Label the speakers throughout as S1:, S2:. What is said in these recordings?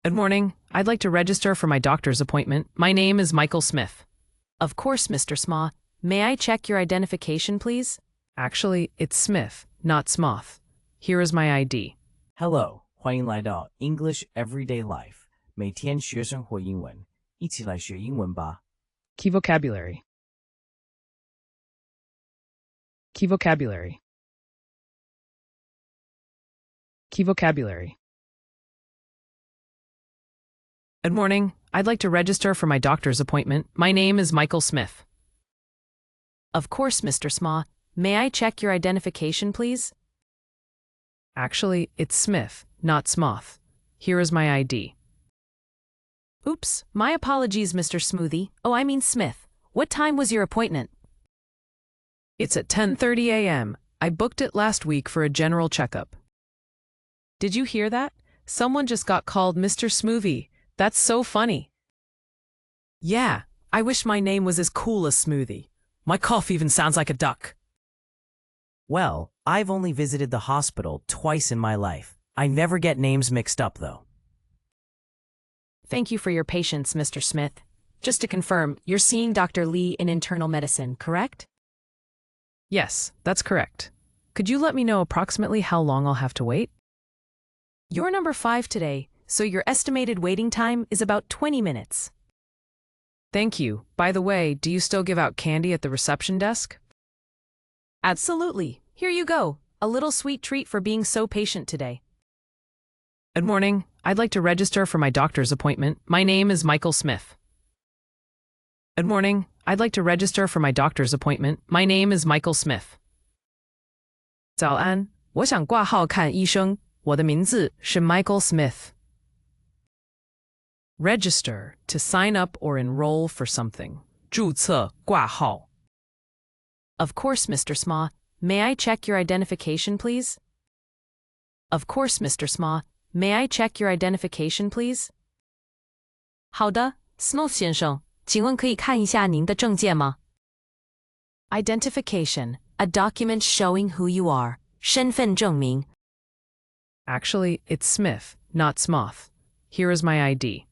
S1: Good morning. I'd like to register for my doctor's appointment. My name is Michael Smith.
S2: Of course, Mr. Sma. May I check your identification, please?
S1: Actually, it's Smith, not Smoth. Here is my ID.
S3: Hello， 欢迎来到 English Everyday Life， 每天学生活英文，一起来学英文吧。
S1: Key vocabulary. Key vocabulary. Key vocabulary. Good morning. I'd like to register for my doctor's appointment. My name is Michael Smith.
S2: Of course, Mr. Sma. May I check your identification, please?
S1: Actually, it's Smith, not Smoth. Here is my ID.
S2: Oops, my apologies, Mr. Smoothie. Oh, I mean Smith. What time was your appointment?
S1: It's at 10:30 a.m. I booked it last week for a general checkup. Did you hear that? Someone just got called Mr. Smoothie. That's so funny. Yeah, I wish my name was as cool as Smoothie. My cough even sounds like a duck.
S3: Well, I've only visited the hospital twice in my life. I never get names mixed up, though.
S2: Thank you for your patience, Mr. Smith. Just to confirm, you're seeing Dr. Lee in internal medicine, correct?
S1: Yes, that's correct. Could you let me know approximately how long I'll have to wait?
S2: You're number 5 today, so your estimated waiting time is about 20 minutes.
S1: Thank you. By the way, do you still give out candy at the reception desk?
S2: Absolutely. Here you go. A little sweet treat for being so patient today.
S1: Good morning. I'd like to register for my doctor's appointment. My name is Michael Smith. Good morning. I'd like to register for my doctor's appointment. My name is Michael Smith. 早安，我想挂号看医生。我的名字是 Michael Smith. Register, to sign up or enroll for something. 注册挂号.
S2: Of course, Mr. Sma. May I check your identification, please? Of course, Mr. Sma. May I check your identification, please? 好的 ，Smith 先生，请问可以看一下您的证件吗 ？Identification, a document showing who you are. 身份证明。
S1: Actually, it's Smith, not Smoth. Here is my ID.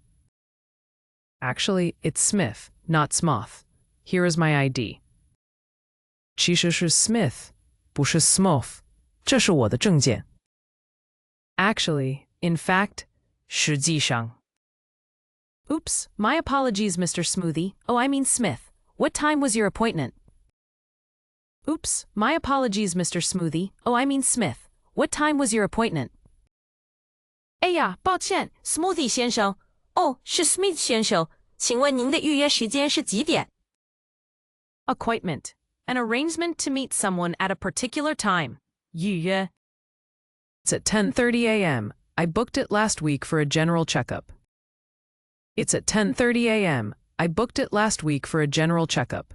S1: Actually, it's Smith, not Smoth. Here is my ID. 其实是 Smith, 不是 Smoth. 这是我的证件。Actually, in fact, 实际上。
S2: Oops, my apologies, Mr. Smoothie. Oh, I mean Smith. What time was your appointment? Oops, my apologies, Mr. Smoothie. Oh, I mean Smith. What time was your appointment? 哎呀，抱歉 ，Smoothie 先生。哦，是 Smith 先生。请问您的预约时间是几点 ？Appointment, an arrangement to meet someone at a particular time. 预约。
S1: It's at 10:30 a.m. I booked it last week for a general checkup. It's at 10:30 a.m. I booked it last week for a general checkup.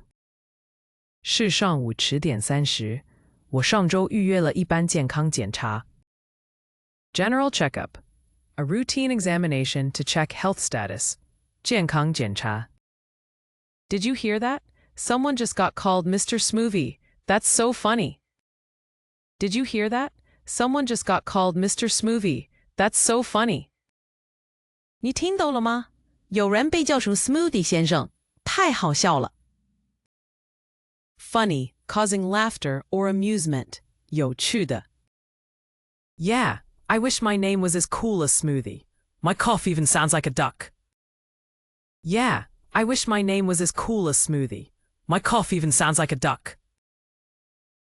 S1: 是上午10点30，我上周预约了一般健康检查。General checkup, a routine examination to check health status. 健康检查。Did you hear that? Someone just got called Mr. Smoothie. That's so funny. Did you hear that? Someone just got called Mr. Smoothie. That's so funny.
S2: 你听到了吗？有人被叫成 Smoothie 先生，太好笑了。
S1: Funny, causing laughter or amusement. 有趣的。Yeah, I wish my name was as cool as Smoothie. My cough even sounds like a duck. Yeah, I wish my name was as cool as Smoothie. My cough even sounds like a duck.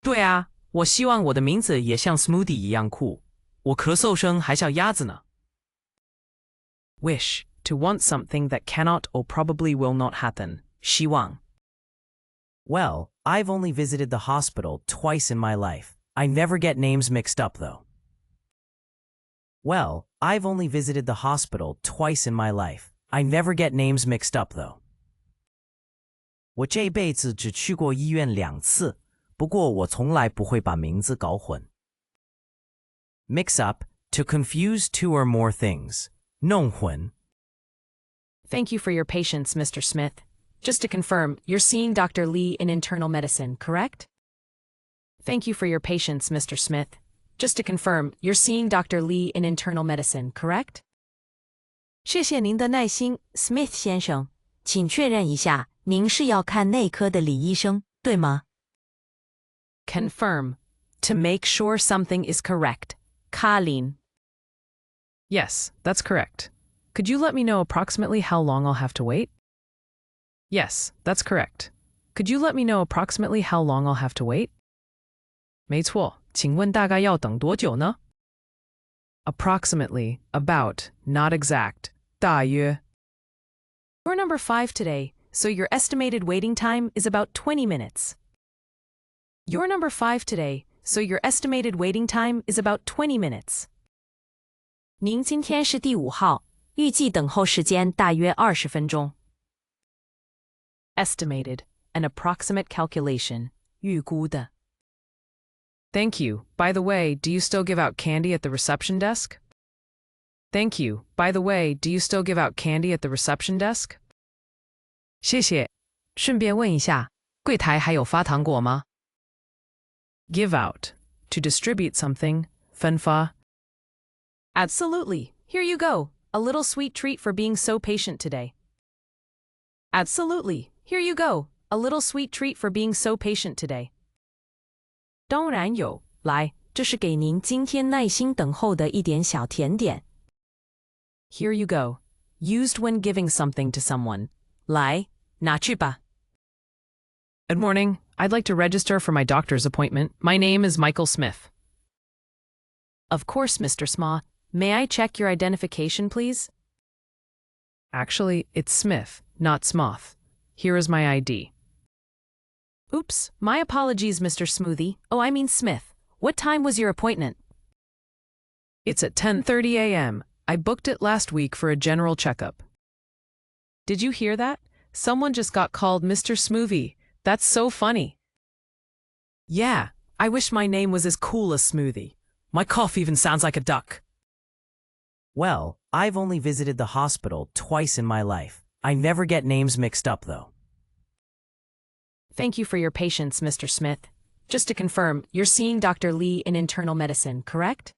S1: 对啊，我希望我的名字也像 Smoothie 一样酷。我咳嗽声还像鸭子呢。Wish, to want something that cannot or probably will not happen. 希望。
S3: Well, I've only visited the hospital twice in my life. I never get names mixed up, though. Well, I've only visited the hospital twice in my life. I never get names mixed up, though. 我这辈子只去过医院2次，不过我从来不会把名字搞混。Mix up, to confuse two or more things. 弄混。
S2: Thank you for your patience, Mr. Smith. Just to confirm, you're seeing Dr. Lee in internal medicine, correct? Thank you for your patience, Mr. Smith. Just to confirm, you're seeing Dr. Lee in internal medicine, correct? 谢谢您的耐心 ，Smith 先生。请确认一下，您是要看内科的李医生，对吗？ Confirm. To make sure something is correct. Colleen.
S1: Yes, that's correct. Could you let me know approximately how long I'll have to wait? Yes, that's correct. Could you let me know approximately how long I'll have to wait? 没错，请问大概要等多久呢？ Approximately, about, not exact, 大约。
S2: You're number 5 today, so your estimated waiting time is about 20 minutes. You're number 5 today, so your estimated waiting time is about 20 minutes. 您今天是第5号，预计等候时间大约20分钟。Estimated, an approximate calculation, 预估的。
S1: Thank you. By the way, do you still give out candy at the reception desk? Thank you. By the way, do you still give out candy at the reception desk? 谢谢。顺便问一下，柜台还有发糖果吗？ Give out, to distribute something, 分发。
S2: Absolutely. Here you go. A little sweet treat for being so patient today. Absolutely. Here you go. A little sweet treat for being so patient today. 当然有，来，这是给您今天耐心等候的一点小甜点。Here you go. Used when giving something to someone. 来，拿去吧。
S1: Good morning. I'd like to register for my doctor's appointment. My name is Michael Smith.
S2: Of course, Mr. Sma. May I check your identification, please?
S1: Actually, it's Smith, not Smoth. Here is my ID.
S2: Oops, my apologies, Mr. Smoothie. Oh, I mean Smith. What time was your appointment?
S1: It's at 10:30 a.m. I booked it last week for a general checkup. Did you hear that? Someone just got called Mr. Smoothie. That's so funny. Yeah, I wish my name was as cool as Smoothie. My cough even sounds like a duck.
S3: Well, I've only visited the hospital twice in my life. I never get names mixed up, though.
S2: Thank you for your patience, Mr. Smith. Just to confirm, you're seeing Dr. Lee in internal medicine, correct?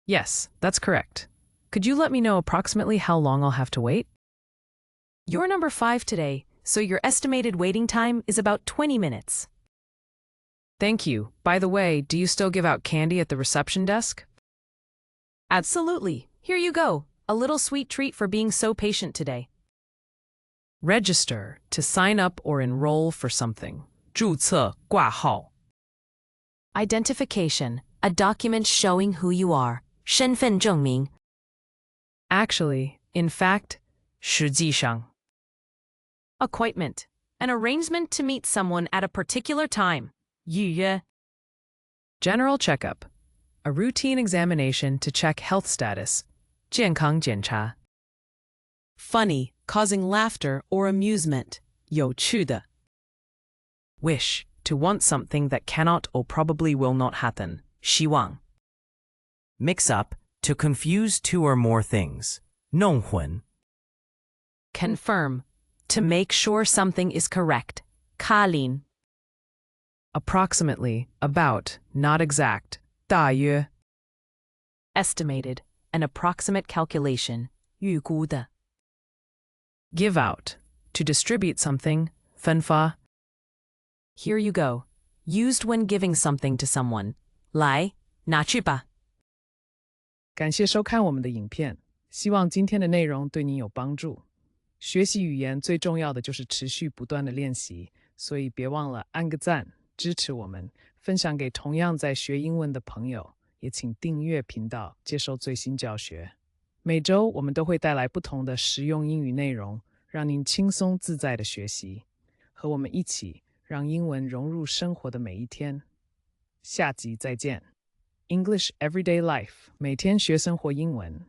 S1: Yes, that's correct. Could you let me know approximately how long I'll have to wait?
S2: You're number 5 today, so your estimated waiting time is about 20 minutes.
S1: Thank you. By the way, do you still give out candy at the reception desk?
S2: Absolutely. Here you go. A little sweet treat for being so patient today.
S1: Register, to sign up or enroll for something. 注册挂号.
S2: Identification, a document showing who you are. 身份证明.
S1: Actually, in fact, 实际上.
S2: Appointment, an arrangement to meet someone at a particular time. 预约.
S1: General checkup, a routine examination to check health status. 健康检查.
S2: Funny, causing laughter or amusement. 有趣的.
S1: Wish, to want something that cannot or probably will not happen. 希望.
S3: Mix up, to confuse two or more things. 弄混.
S2: Confirm, to make sure something is correct. Colleen.
S1: Approximately, about, not exact. 大约.
S2: Estimated, an approximate calculation. 预估的.
S1: Give out, to distribute something. 分发.
S2: Here you go. Used when giving something to someone. 来，拿去吧。
S1: 感谢收看我们的影片，希望今天的内容对您有帮助。学习语言最重要的就是持续不断的练习，所以别忘了按个赞，支持我们，分享给同样在学英文的朋友，也请订阅频道，接收最新教学。每周我们都会带来不同的实用英语内容，让您轻松自在的学习，和我们一起让英文融入生活的每一天。下集再见。English Everyday Life， 每天学生活英文。